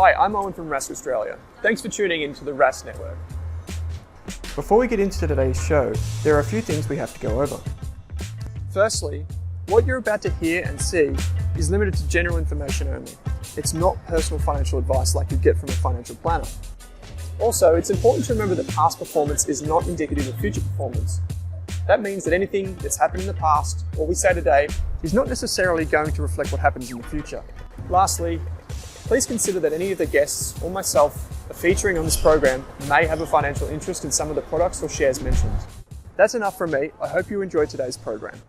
Hi, I'm Owen from Rask Australia. Thanks for tuning in to the Rask Network. Before we get into today's show, there are a few things we have to go over. Firstly, what you're about to hear and see is limited to general information only. It's not personal financial advice like you get from a financial planner. Also, it's important to remember that past performance is not indicative of future performance. That means that anything that's happened in the past, or we say today, is not necessarily going to reflect what happens in the future. Lastly, please consider that any of the guests or myself are featuring on this program may have a financial interest in some of the products or shares mentioned. That's enough from me. I hope you enjoyed today's program.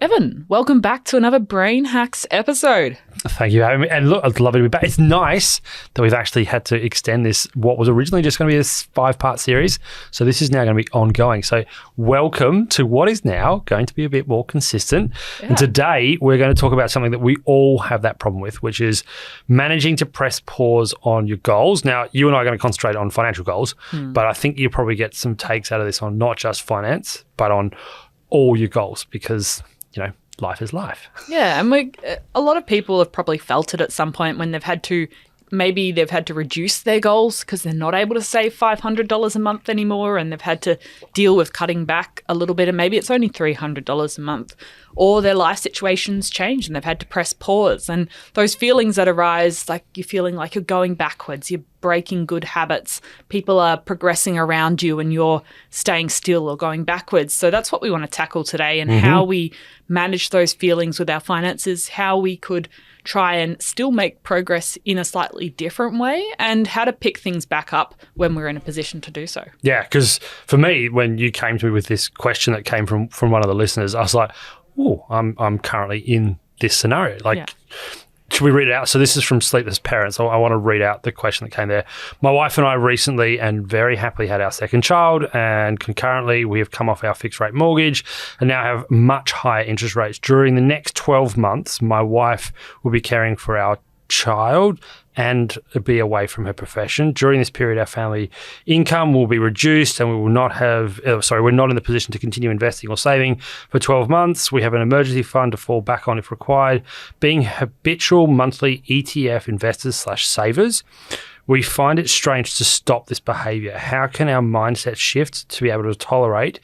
Evan, welcome back to another Brain Hacks episode. Thank you for having me. And look, I'd love to be back. It's nice that we've actually had to extend this, what was originally just going to be this 5-part series. So this is now going to be ongoing. So welcome to what is now going to be a bit more consistent. Yeah. And today we're going to talk about something that we all have that problem with, which is managing to press pause on your goals. Now, you and I are going to concentrate on financial goals, but I think you'll probably get some takes out of this on not just finance, but on all your goals because, you know, life is life. Yeah, and a lot of people have probably felt it at some point when they've had to reduce their goals because they're not able to save $500 a month anymore, and they've had to deal with cutting back a little bit, and maybe it's only $300 a month. Or their life situations change and they've had to press pause. And those feelings that arise, like you're feeling like you're going backwards, you're breaking good habits, people are progressing around you and you're staying still or going backwards. So that's what we want to tackle today, and how we manage those feelings with our finances, how we could try and still make progress in a slightly different way, and how to pick things back up when we're in a position to do so. Yeah, because for me, when you came to me with this question that came from one of the listeners, I was like, oh, I'm currently in this scenario. Should we read it out? So this is from Sleepless Parents. I want to read out the question that came there. My wife and I recently and very happily had our second child, and concurrently we have come off our fixed rate mortgage and now have much higher interest rates. During the next 12 months, my wife will be caring for our child and be away from her profession. During this period, our family income will be reduced and we will not have, we're not in the position to continue investing or saving for 12 months. We have an emergency fund to fall back on if required. Being habitual monthly ETF investors / savers, we find it strange to stop this behavior. How can our mindset shift to be able to tolerate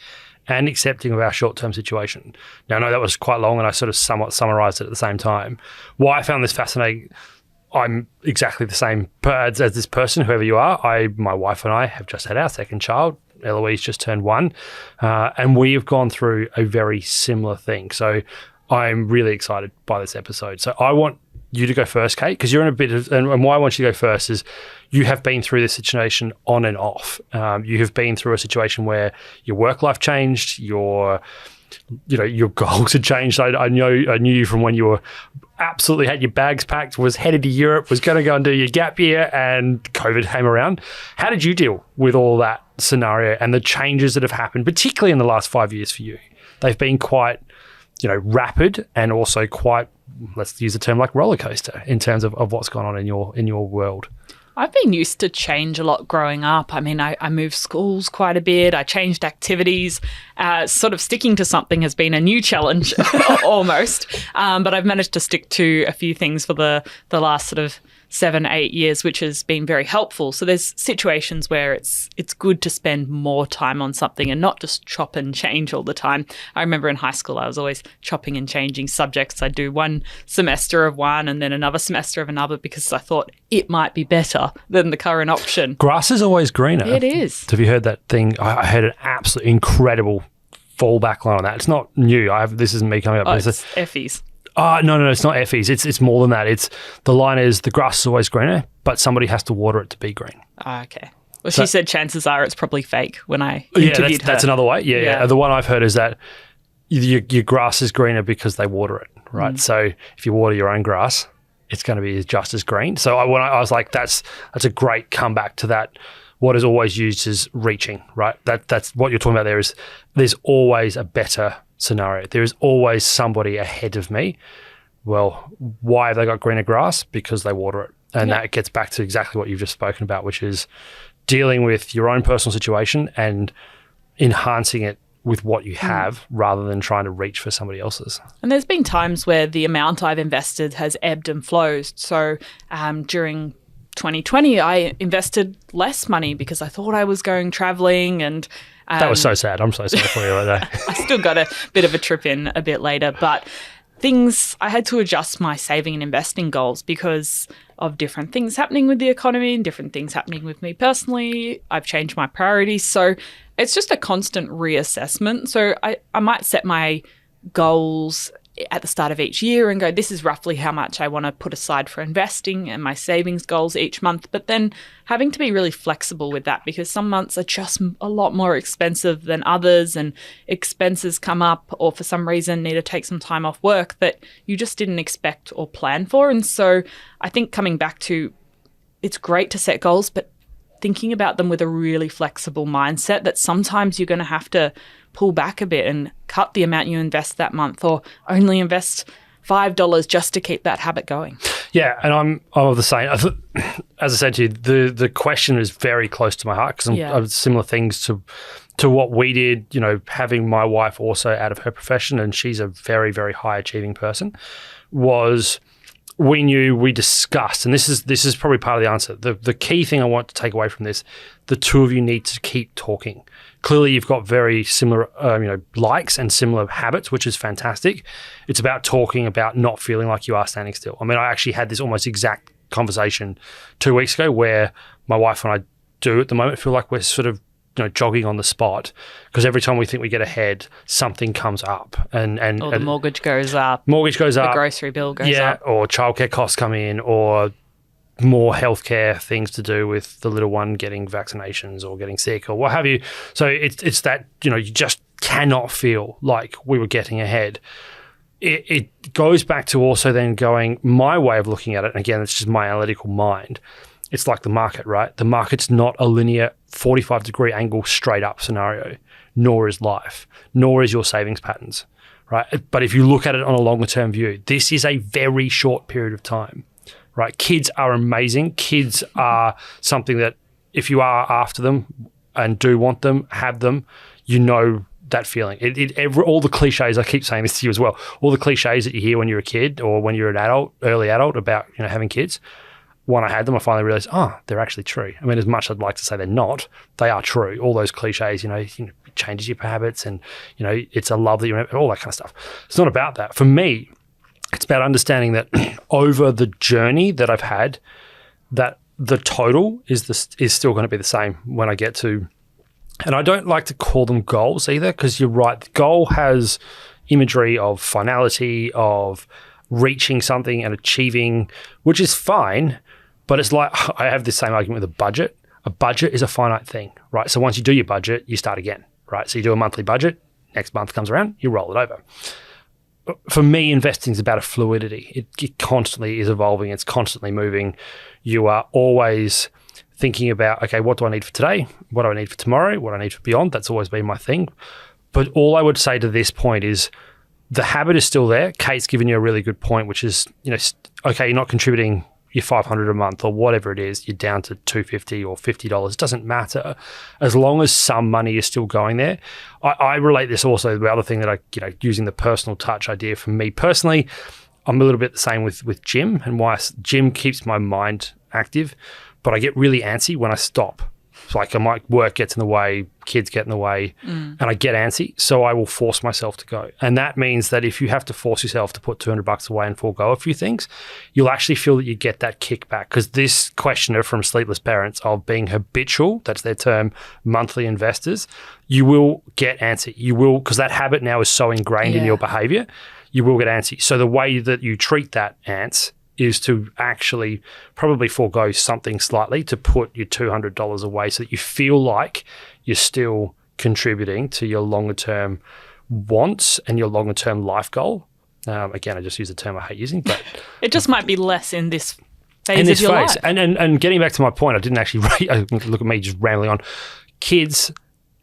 and accepting of our short-term situation? Now, I know that was quite long and I sort of somewhat summarized it at the same time. Why I found this fascinating, I'm exactly the same as this person, whoever you are. My wife and I have just had our second child. Eloise just turned 1. And we have gone through a very similar thing. So I'm really excited by this episode. So I want you to go first, Kate, because you're in a bit of, and why I want you to go first is you have been through this situation on and off. You have been through a situation where your work life changed, your goals had changed. I knew you from when you were absolutely had your bags packed, was headed to Europe, was going to go and do your gap year, and COVID came around. How did you deal with all that scenario and the changes that have happened, particularly in the last 5 years for you? They've been quite, rapid and also quite, let's use a term like rollercoaster in terms of what's gone on in your world. I've been used to change a lot growing up. I mean, I moved schools quite a bit. I changed activities. Sort of sticking to something has been a new challenge almost. But I've managed to stick to a few things for the last sort of 7-8 years, which has been very helpful. So there's situations where it's good to spend more time on something and not just chop and change all the time. I remember in high school, I was always chopping and changing subjects. I'd do one semester of one and then another semester of another because I thought it might be better than the current option. Grass is always greener. It is. Have you heard that thing? I heard an absolutely incredible fallback line on that. It's not new. This isn't me coming up. It's Effie's. No, it's not Effie's. It's more than that. The line is the grass is always greener, but somebody has to water it to be green. Okay. Well, she said chances are it's probably fake when I interviewed her. That's another way. Yeah. The one I've heard is that your grass is greener because they water it, right? So if you water your own grass, it's going to be just as green. So I was like, that's a great comeback to that. What is always used is reaching, right? That's what you're talking about there is there's always a better scenario. There is always somebody ahead of me. Well, why have they got greener grass? Because they water it. And that gets back to exactly what you've just spoken about, which is dealing with your own personal situation and enhancing it with what you have rather than trying to reach for somebody else's. And there's been times where the amount I've invested has ebbed and flowed. So during 2020, I invested less money because I thought I was going traveling and that was so sad. I'm so sorry for you right there. I still got a bit of a trip in a bit later, but I had to adjust my saving and investing goals because of different things happening with the economy and different things happening with me personally. I've changed my priorities. So it's just a constant reassessment. So I might set my goals at the start of each year and go, this is roughly how much I want to put aside for investing and my savings goals each month. But then having to be really flexible with that because some months are just a lot more expensive than others and expenses come up or for some reason need to take some time off work that you just didn't expect or plan for. And so I think coming back to it's great to set goals, but thinking about them with a really flexible mindset that sometimes you're going to have to pull back a bit and cut the amount you invest that month or only invest $5 just to keep that habit going. Yeah, and I'm of the same. As I said to you, the question is very close to my heart because I'm similar things to what we did, you know, having my wife also out of her profession and she's a very, very high achieving person, was we discussed, and this is probably part of the answer. The key thing I want to take away from this, the two of you need to keep talking. Clearly, you've got very similar, likes and similar habits, which is fantastic. It's about talking about not feeling like you are standing still. I mean, I actually had this almost exact conversation 2 weeks ago where my wife and I do at the moment feel like we're sort of jogging on the spot because every time we think we get ahead, something comes up and the mortgage goes up. The grocery bill goes up. Or childcare costs come in or more healthcare things to do with the little one getting vaccinations or getting sick or what have you. So it's that, you just cannot feel like we were getting ahead. It goes back to also then going, my way of looking at it, and again, it's just my analytical mind, it's like the market, right? The market's not a linear 45-degree angle straight up scenario, nor is life, nor is your savings patterns, right? But if you look at it on a longer term view, this is a very short period of time, right? Kids are amazing. Kids are something that if you are after them and do want them, have them, that feeling. All the cliches, I keep saying this to you as well, all the cliches that you hear when you're a kid or when you're an adult, early adult about having kids, when I had them, I finally realized, they're actually true. I mean, as much as I'd like to say they're not, they are true. All those cliches, it changes your habits and, it's a love that you remember, all that kind of stuff. It's not about that. For me, it's about understanding that over the journey that I've had, that the total is still going to be the same when I get to, and I don't like to call them goals either because you're right. The goal has imagery of finality, of reaching something and achieving, which is fine. But it's like, I have this same argument with a budget. A budget is a finite thing, right? So once you do your budget, you start again, right? So you do a monthly budget, next month comes around, you roll it over. For me, investing is about a fluidity. It constantly is evolving. It's constantly moving. You are always thinking about, okay, what do I need for today? What do I need for tomorrow? What do I need for beyond? That's always been my thing. But all I would say to this point is the habit is still there. Kate's given you a really good point, which is, okay, you're not contributing your $500 a month or whatever it is, you're down to $250 or $50. It doesn't matter as long as some money is still going there. I relate this also to the other thing that using the personal touch idea for me personally, I'm a little bit the same with gym and why gym keeps my mind active, but I get really antsy when I stop. It's like work gets in the way, kids get in the way, and I get antsy, so I will force myself to go. And that means that if you have to force yourself to put $200 away and forego a few things, you'll actually feel that you get that kickback. Because this questioner from Sleepless Parents of being habitual, that's their term, monthly investors, you will get antsy. You will, because that habit now is so ingrained in your behavior, you will get antsy. So the way that you treat that ants is to actually probably forego something slightly to put your $200 away so that you feel like you're still contributing to your longer term wants and your longer term life goal. Again, I just use a term I hate using, but it just might be less in this phase of your life. And getting back to my point, I didn't actually look at me just rambling on. Kids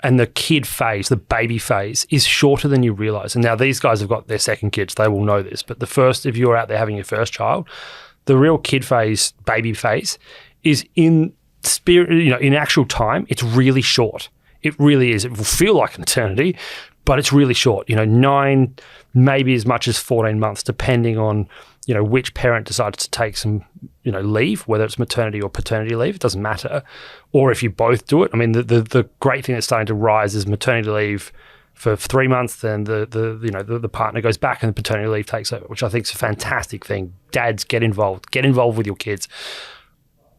and the kid phase, the baby phase, is shorter than you realize. And now these guys have got their second kids. They will know this. But the first, if you're out there having your first child, the real kid phase, baby phase, is in spirit, in actual time, it's really short. It really is. It will feel like an eternity, but it's really short. 9, maybe as much as 14 months, depending on which parent decides to take some, leave, whether it's maternity or paternity leave, it doesn't matter. Or if you both do it. I mean, the great thing that's starting to rise is maternity leave for 3 months, then the partner goes back and the paternity leave takes over, which I think is a fantastic thing. Dads, get involved with your kids.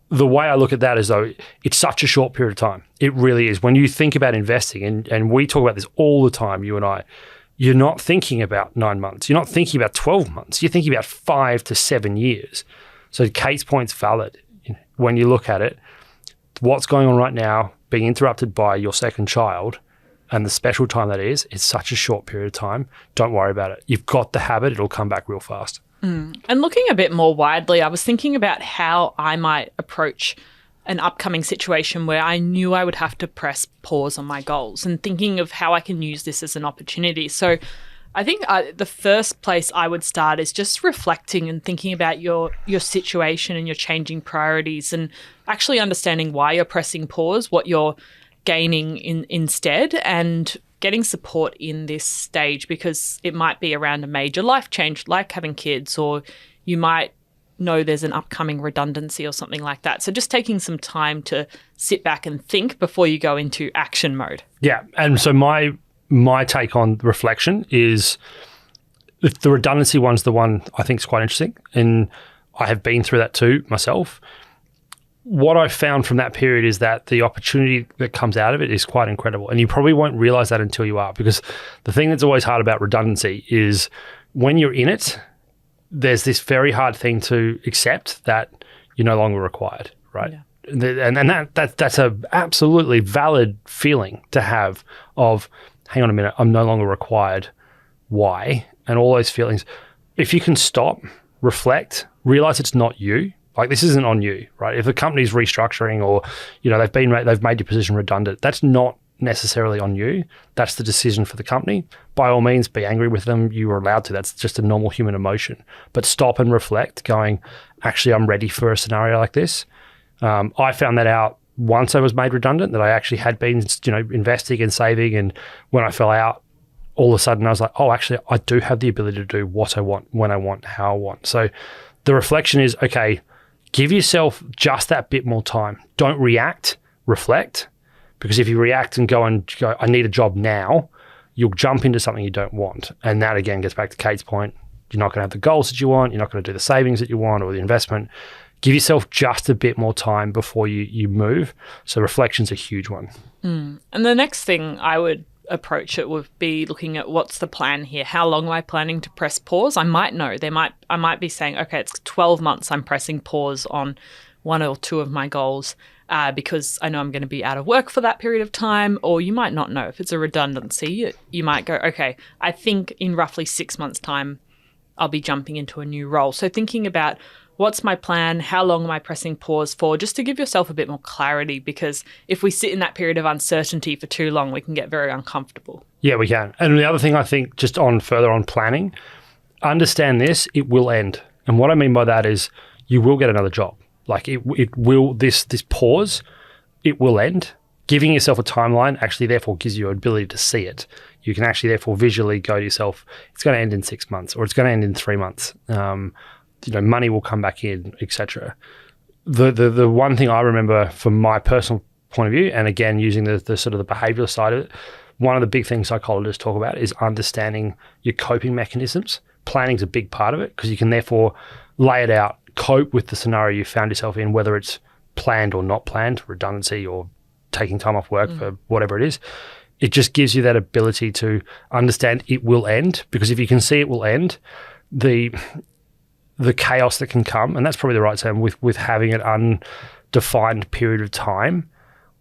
The way I look at that is, though, it's such a short period of time. It really is. When you think about investing, and we talk about this all the time, you and I, you're not thinking about 9 months. You're not thinking about 12 months. You're thinking about 5 to 7 years. So Kate's point's valid. When you look at it, what's going on right now, being interrupted by your second child and the special time that is, it's such a short period of time. Don't worry about it. You've got the habit. It'll come back real fast. And looking a bit more widely, I was thinking about how I might approach an upcoming situation where I knew I would have to press pause on my goals, and thinking of how I can use this as an opportunity. So I think the first place I would start is just reflecting and thinking about your situation and your changing priorities, and actually understanding why you're pressing pause, what you're gaining instead, and getting support in this stage, because it might be around a major life change like having kids, or you might know there's an upcoming redundancy or something like that. So just taking some time to sit back and think before you go into action mode. Yeah. And so my take on reflection is, the redundancy one's the one I think is quite interesting. And I have been through that too myself. What I found from that period is that the opportunity that comes out of it is quite incredible. And you probably won't realize that until you are, because the thing that's always hard about redundancy is when you're in it, there's this very hard thing to accept that you're no longer required, right? Yeah. And that's a absolutely valid feeling to have of, hang on a minute, I'm no longer required. Why? And all those feelings. If you can stop, reflect, realize it's not you. Like, this isn't on you, right? If the company's restructuring, or they've made your position redundant, that's not necessarily on you. That's the decision for the company. By all means, be angry with them. You are allowed to. That's just a normal human emotion. But stop and reflect, going, actually, I'm ready for a scenario like this. I found that out once I was made redundant, that I actually had been, investing and saving. And when I fell out, all of a sudden I was like, oh, actually, I do have the ability to do what I want, when I want, how I want. So the reflection is, okay, give yourself just that bit more time. Don't react, reflect. Because if you react and go, I need a job now, you'll jump into something you don't want. And that, again, gets back to Kate's point. You're not going to have the goals that you want. You're not going to do the savings that you want, or the investment. Give yourself just a bit more time before you move. So reflection's a huge one. And the next thing I would approach it would be looking at, what's the plan here? How long am I planning to press pause? I might know. I might be saying, okay, it's 12 months I'm pressing pause on one or two of my goals. Because I know I'm going to be out of work for that period of time. Or you might not know. If it's a redundancy, you might go, okay, I think in roughly 6 months' time, I'll be jumping into a new role. So thinking about, what's my plan? How long am I pressing pause for? Just to give yourself a bit more clarity, because if we sit in that period of uncertainty for too long, we can get very uncomfortable. Yeah, we can. And the other thing, I think, just further on planning, understand this, it will end. And what I mean by that is, you will get another job. Like, it will, this pause, it will end. Giving yourself a timeline actually therefore gives you an ability to see it. You can actually therefore visually go to yourself, it's going to end in 6 months, or it's going to end in 3 months. Money will come back in, etc. The one thing I remember from my personal point of view, and again, using the sort of the behavioral side of it, one of the big things psychologists talk about is understanding your coping mechanisms. Planning's a big part of it, because you can therefore lay it out, cope with the scenario you found yourself in, whether it's planned or not planned, redundancy or taking time off work for whatever it is. It just gives you that ability to understand it will end, because if you can see it will end, the chaos that can come, and that's probably the right term, with having an undefined period of time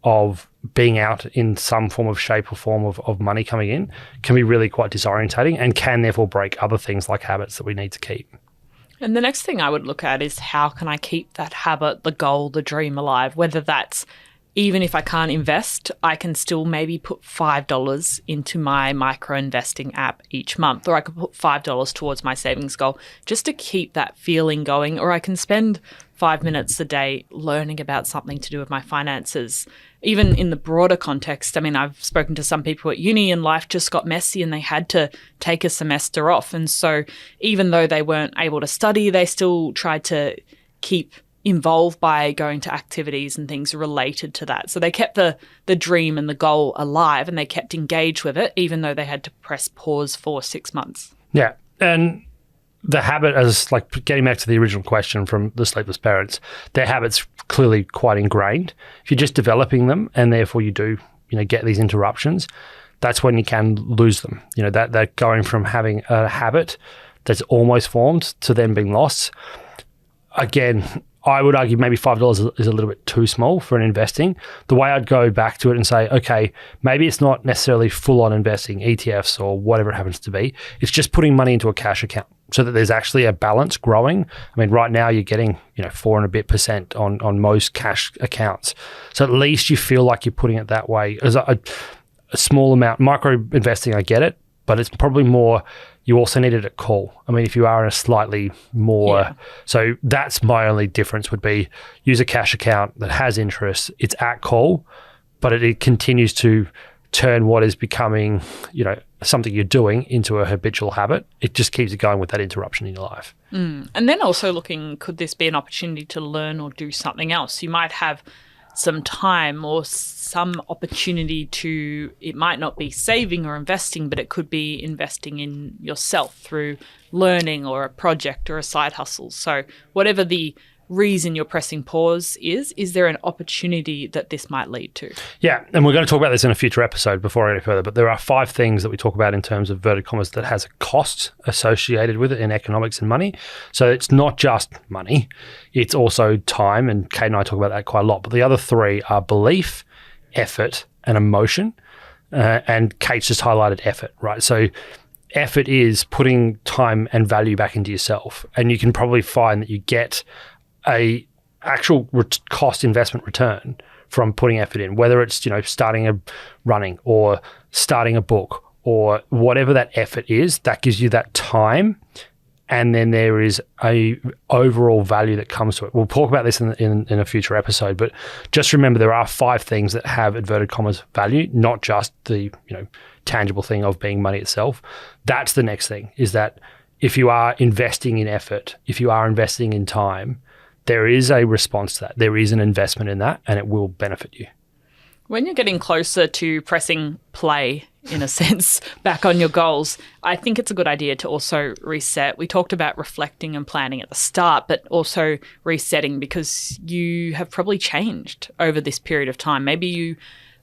of being out in some form of shape or form of money coming in, can be really quite disorientating, and can therefore break other things like habits that we need to keep. And the next thing I would look at is, how can I keep that habit, the goal, the dream alive, whether that's even if I can't invest, I can still maybe put $5 into my micro investing app each month, or I could put $5 towards my savings goal just to keep that feeling going, or I can spend 5 minutes a day learning about something to do with my finances. Even in the broader context, I mean, I've spoken to some people at uni and life just got messy and they had to take a semester off. And so even though they weren't able to study, they still tried to keep involved by going to activities and things related to that. So they kept the dream and the goal alive and they kept engaged with it, even though they had to press pause for 6 months. Yeah. And the habit, as like getting back to the original question from the sleepless parents, their habits clearly quite ingrained. If you're just developing them and therefore you do, get these interruptions, that's when you can lose them. That going from having a habit that's almost formed to then being lost. Again, I would argue maybe $5 is a little bit too small for an investing. The way I'd go back to it and say, okay, maybe it's not necessarily full-on investing, ETFs or whatever it happens to be. It's just putting money into a cash account so that there's actually a balance growing. I mean, right now you're getting 4 and a bit % on most cash accounts. So at least you feel like you're putting it that way. As a small amount, micro investing, I get it, but it's probably more. You also need it at call. I mean, if you are in a slightly more... Yeah. So that's my only difference would be use a cash account that has interest. It's at call, but it continues to turn what is becoming, something you're doing into a habitual habit. It just keeps it going with that interruption in your life. And then also looking, could this be an opportunity to learn or do something else? You might have some time or some opportunity to, it might not be saving or investing, but it could be investing in yourself through learning or a project or a side hustle. So whatever the reason you're pressing pause is there an opportunity that this might lead to? Yeah, and we're going to talk about this in a future episode before I go any further, but there are 5 things that we talk about in terms of inverted commas that has a cost associated with it in economics and money. So it's not just money, it's also time, and Kate and I talk about that quite a lot, but the other 3 are belief, effort, and emotion, and Kate's just highlighted effort, right? So effort is putting time and value back into yourself, and you can probably find that you get a actual cost investment return from putting effort in, whether it's starting running or starting a book or whatever that effort is. That gives you that time, and then there is a overall value that comes to it. We'll talk about this in a future episode, but just remember there are 5 things that have inverted commas value, not just the tangible thing of being money itself. That's the next thing, is that if you are investing in effort, if you are investing in time, there is a response to that. There is an investment in that, and it will benefit you. When you're getting closer to pressing play, in a sense, back on your goals, I think it's a good idea to also reset. We talked about reflecting and planning at the start, but also resetting, because you have probably changed over this period of time. Maybe you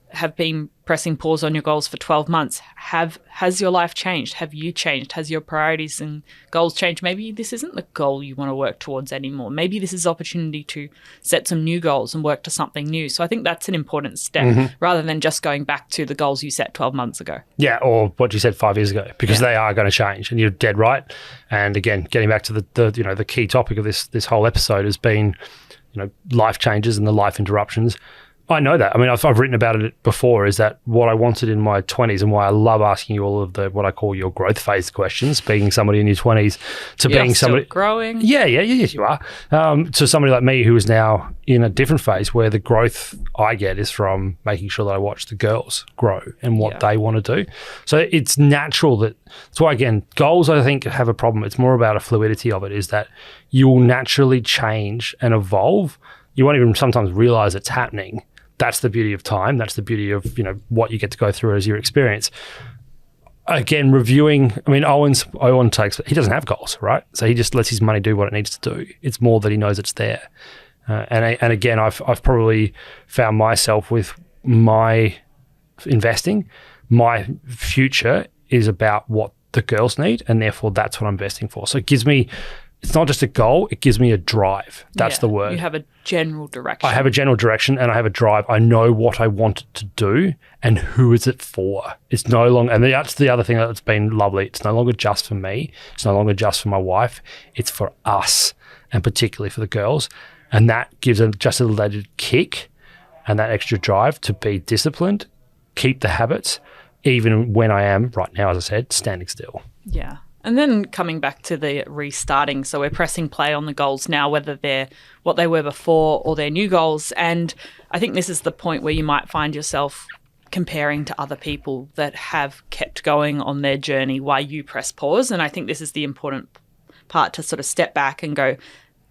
have been pressing pause on your goals for 12 months. Has your life changed? Have you changed? Has your priorities and goals changed? Maybe this isn't the goal you want to work towards anymore. Maybe this is opportunity to set some new goals and work to something new. So I think that's an important step, rather than just going back to the goals you set 12 months ago. Yeah, or what you said 5 years ago, because they are going to change, and you're dead right. And again, getting back to the key topic of this whole episode has been, life changes and the life interruptions. I know that. I mean, I've written about it before, is that what I wanted in my 20s and why I love asking you all of what I call your growth phase questions, being somebody in your 20s to You're being somebody growing. Yes, you are. To somebody like me who is now in a different phase where the growth I get is from making sure that I watch the girls grow and what they want to do. So it's natural that's why, again, goals, I think, have a problem. It's more about a fluidity of it, is that you will naturally change and evolve. You won't even sometimes realize it's happening. That's the beauty of time. That's the beauty of, what you get to go through as your experience. Again, reviewing, I mean, Owen he doesn't have goals, right? So he just lets his money do what it needs to do. It's more that he knows it's there. And again, I've probably found myself with my investing, my future is about what the girls need, and therefore that's what I'm investing for. So it gives me, it's not just a goal, it gives me a drive. That's the word. You have a general direction. I have a general direction and I have a drive. I know what I want it to do and who is it for. It's no longer, and that's the other thing that's been lovely. It's no longer just for me. It's no longer just for my wife. It's for us, and particularly for the girls. And that gives them just a little added kick and that extra drive to be disciplined, keep the habits, even when I am, right now, as I said, standing still. Yeah. And then coming back to the restarting. So we're pressing play on the goals now, whether they're what they were before or they're new goals. And I think this is the point where you might find yourself comparing to other people that have kept going on their journey while you press pause. And I think this is the important part, to sort of step back and go,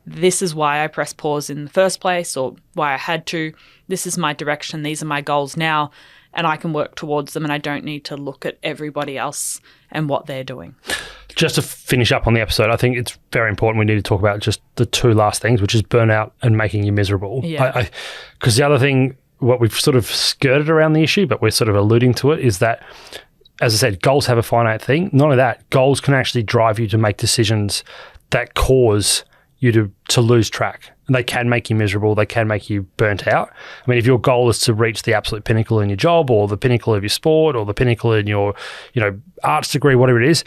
this is why I press pause in the first place, or why I had to. This is my direction. These are my goals now, and I can work towards them, and I don't need to look at everybody else and what they're doing. Just to finish up on the episode, I think it's very important we need to talk about just the two last things, which is burnout and making you miserable. Yeah. Because the other thing, what we've sort of skirted around the issue, but we're sort of alluding to it, is that, as I said, goals have a finite thing. Not only that, goals can actually drive you to make decisions that cause you to lose track. And they can make you miserable. They can make you burnt out. I mean, if your goal is to reach the absolute pinnacle in your job, or the pinnacle of your sport, or the pinnacle in your, arts degree, whatever it is,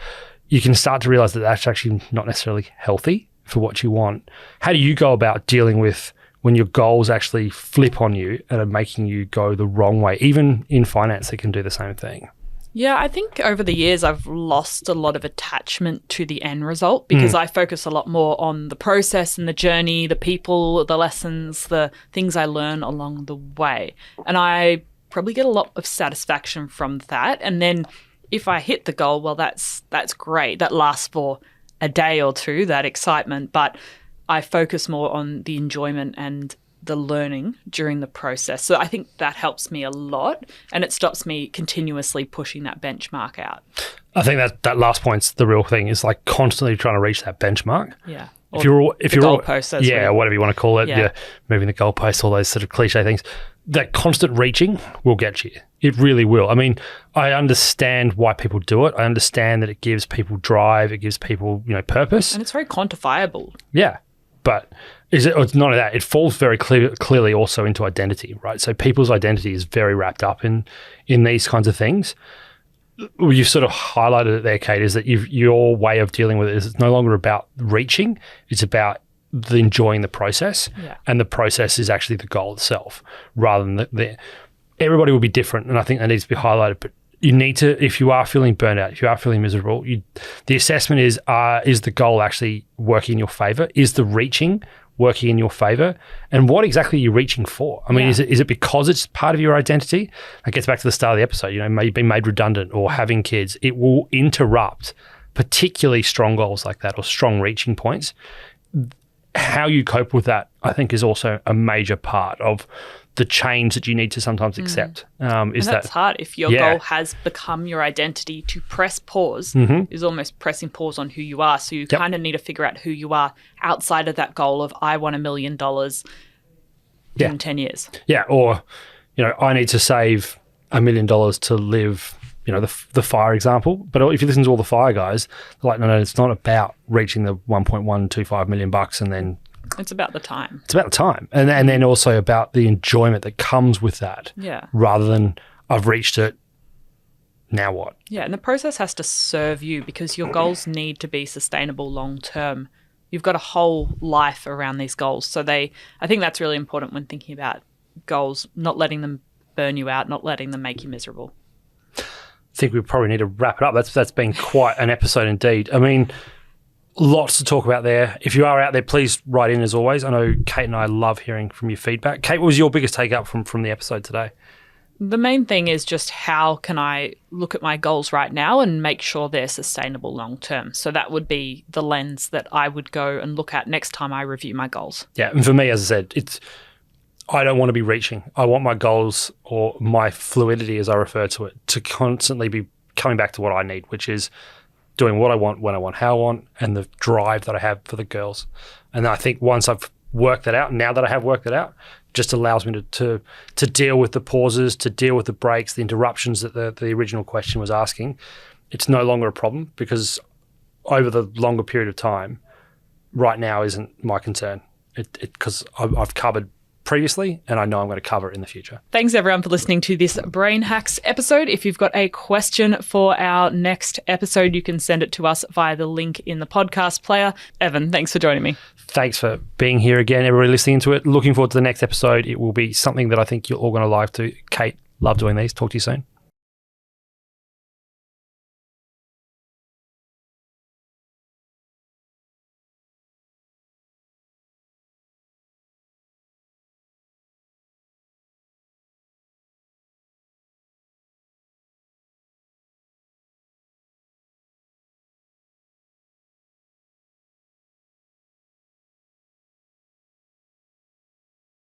you can start to realize that that's actually not necessarily healthy for what you want. How do you go about dealing with when your goals actually flip on you and are making you go the wrong way? Even in finance, they can do the same thing. Yeah, I think over the years I've lost a lot of attachment to the end result, because I focus a lot more on the process and the journey, the people, the lessons, the things I learn along the way. And I probably get a lot of satisfaction from that. And then if I hit the goal, well, that's great. That lasts for a day or two, that excitement. But I focus more on the enjoyment and the learning during the process. So I think that helps me a lot, and it stops me continuously pushing that benchmark out. I think that last point's the real thing, is like constantly trying to reach that benchmark. Yeah. If you're goalpost, whatever you want to call it, Yeah. moving the goalpost, all those sort of cliche things. That constant reaching will get you. It really will. I mean, I understand why people do it. I understand that it gives people drive. It gives people, purpose. And it's very quantifiable. Yeah. But it's not only that, it falls very clearly also into identity, right? So people's identity is very wrapped up in these kinds of things. You've sort of highlighted it there, Kate, is that your way of dealing with it is it's no longer about reaching, it's about enjoying the process. Yeah. And the process is actually the goal itself, rather than everybody will be different, and I think that needs to be highlighted. But you need to, if you are feeling burnt out, if you are feeling miserable, the assessment is the goal actually working in your favor? Is the reaching working in your favor? And what exactly are you reaching for? I mean, is it because it's part of your identity? That gets back to the start of the episode, maybe being made redundant or having kids. It will interrupt particularly strong goals like that, or strong reaching points. How you cope with that, I think, is also a major part of the change that you need to sometimes accept. And that's hard. If your goal has become your identity, to press pause is almost pressing pause on who you are. So you kind of need to figure out who you are outside of that goal of, I want $1 million in 10 years. Yeah, or, I need to save $1 million to live, the FIRE example. But if you listen to all the FIRE guys, they're like, no, it's not about reaching the 1.125 million bucks and then it's about the time. It's about the time. And then also about the enjoyment that comes with that. Yeah. Rather than, I've reached it, now what? Yeah, and the process has to serve you, because your goals need to be sustainable long term. You've got a whole life around these goals. So I think that's really important when thinking about goals, not letting them burn you out, not letting them make you miserable. I think we probably need to wrap it up. That's been quite an episode indeed. I mean, lots to talk about there. If you are out there, please write in as always. I know Kate and I love hearing from your feedback. Kate, what was your biggest take up from the episode today? The main thing is just, how can I look at my goals right now and make sure they're sustainable long term? So that would be the lens that I would go and look at next time I review my goals. Yeah, and for me, as I said, I don't want to be reaching. I want my goals, or my fluidity as I refer to it, to constantly be coming back to what I need, which is doing what I want, when I want, how I want, and the drive that I have for the girls. And I think once I've worked that out, now that I have worked it out, just allows me to deal with the pauses, to deal with the breaks, the interruptions that the original question was asking. It's no longer a problem, because over the longer period of time, right now isn't my concern. Because I've covered previously, and I know I'm going to cover it in the future. Thanks everyone for listening to this Brain Hacks episode. If you've got a question for our next episode, you can send it to us via the link in the podcast player. Evan, thanks for joining me. Thanks for being here again, everybody listening to it. Looking forward to the next episode. It will be something that I think you're all going to like too. Kate, love doing these. Talk to you soon.